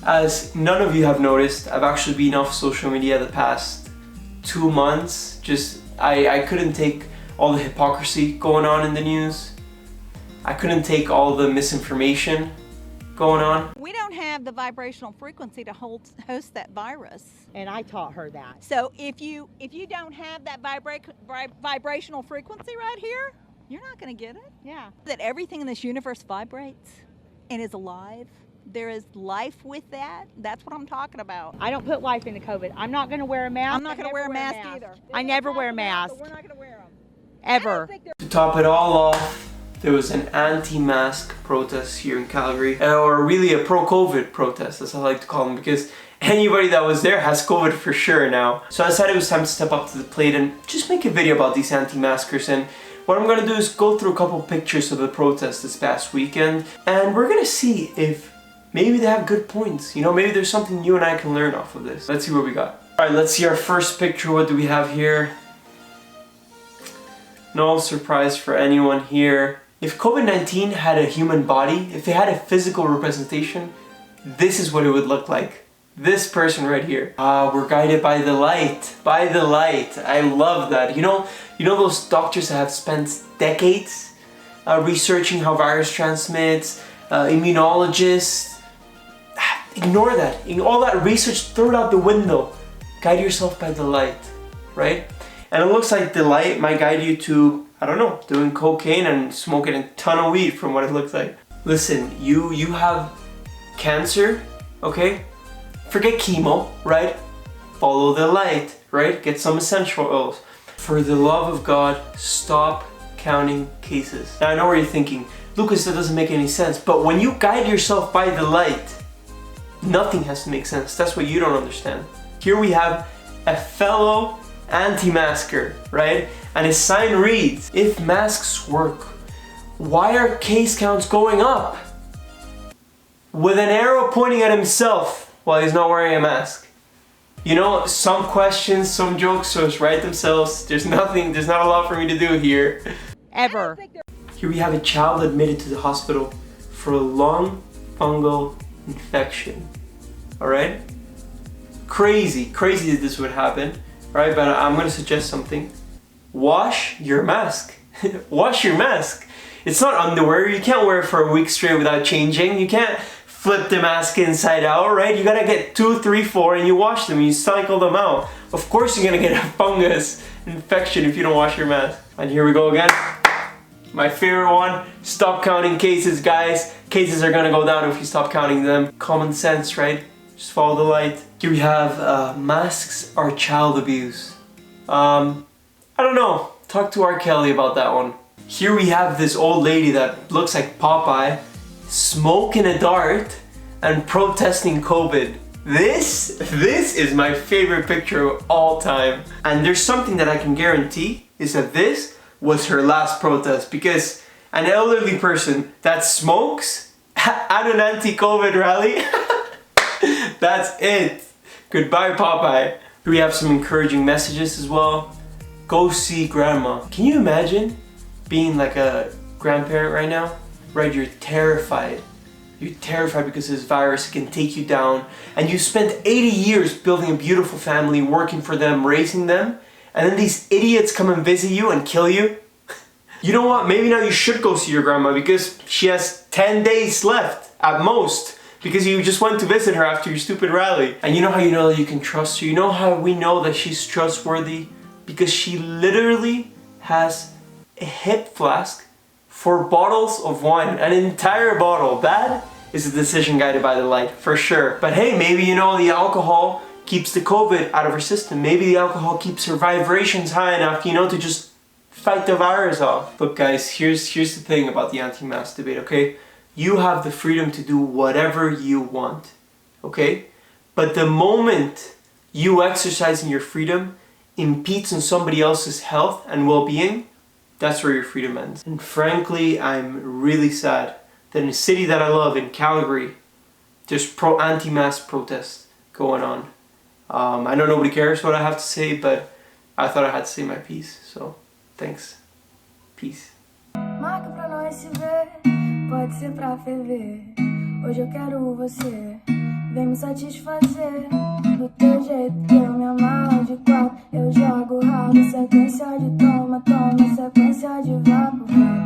As none of you have noticed, I've actually been off social media the past 2 months. I couldn't take all the hypocrisy going on in the news. I couldn't take all the misinformation going on. We don't have the vibrational frequency to host that virus. And I taught her that. So if you don't have that vibrational frequency right here, you're not going to get it. Yeah. That everything in this universe vibrates and is alive. There is life with that. That's what I'm talking about. I don't put life into COVID. I'm not going to wear a mask. I'm not going to wear a mask either. I never wear a mask. But we're not going to wear them. Ever. To top it all off, there was an anti-mask protest here in Calgary, or really a pro-COVID protest, that's what I like to call them, because anybody that was there has COVID for sure now. So I decided it was time to step up to the plate and just make a video about these anti-maskers. And what I'm gonna do is go through a couple pictures of the protest this past weekend, and we're gonna see if maybe they have good points. You know, maybe there's something you and I can learn off of this. Let's see what we got. All right, let's see our first picture. What do we have here? No surprise for anyone here. If COVID-19 had a human body, if it had a physical representation, this is what it would look like. This person right here. We're guided by the light. By the light. I love that. You know those doctors that have spent decades researching how virus transmits, immunologists. Ignore that. All that research, throw it out the window. Guide yourself by the light, right? And it looks like the light might guide you to, I don't know, doing cocaine and smoking a ton of weed from what it looks like. Listen, you have cancer, okay? Forget chemo, right? Follow the light, right? Get some essential oils. For the love of God, stop counting cases. Now I know what you're thinking, Lucas, that doesn't make any sense, but when you guide yourself by the light, nothing has to make sense. That's what you don't understand. Here we have a fellow anti-masker, right? And his sign reads, if masks work, why are case counts going up? With an arrow pointing at himself while he's not wearing a mask. You know, some questions, some jokes just write themselves. There's not a lot for me to do here. Ever. Here we have a child admitted to the hospital for a lung fungal infection. Alright? Crazy that this would happen. Right, but I'm gonna suggest something. Wash your mask. Wash your mask. It's not underwear. You can't wear it for a week straight without changing. You can't flip the mask inside out, right? You gotta get 2, 3, 4 and you wash them, you cycle them out. Of course you're gonna get a fungus infection if you don't wash your mask. And here we go again. My favorite one, stop counting cases, guys. Cases are gonna go down if you stop counting them. Common sense, right? Just follow the light. Here we have masks are child abuse. I don't know. Talk to R. Kelly about that one. Here we have this old lady that looks like Popeye smoking a dart and protesting COVID. This is my favorite picture of all time. And there's something that I can guarantee is that this was her last protest, because an elderly person that smokes at an anti-COVID rally, that's it. Goodbye, Popeye. We have some encouraging messages as well. Go see grandma. Can you imagine being like a grandparent right now? Right, you're terrified. You're terrified because this virus can take you down, and you spent 80 years building a beautiful family, working for them, raising them, and then these idiots come and visit you and kill you. You know what? Maybe now you should go see your grandma, because she has 10 days left at most, because you just went to visit her after your stupid rally. And you know how you know that you can trust her? You know how we know that she's trustworthy? Because she literally has a hip flask for bottles of wine, an entire bottle. That is a decision guided by the light, for sure. But hey, maybe you know the alcohol keeps the COVID out of her system. Maybe the alcohol keeps her vibrations high enough, you know, to just fight the virus off. Look guys, here's the thing about the anti-mask debate, okay? You have the freedom to do whatever you want, okay? But the moment you exercising your freedom impedes on somebody else's health and well-being, that's where your freedom ends. And frankly, I'm really sad that in a city that I love, in Calgary, there's anti-mask protests going on. I know nobody cares what I have to say, but I thought I had to say my piece, so thanks. Peace. Marca pra nós se ver, pode ser pra ferver. Hoje eu quero você. vem me satisfazer do teu jeito que eu me amarro de quatro. Eu jogo rabo, sequência de toma, toma, sequência de vapo, vapo.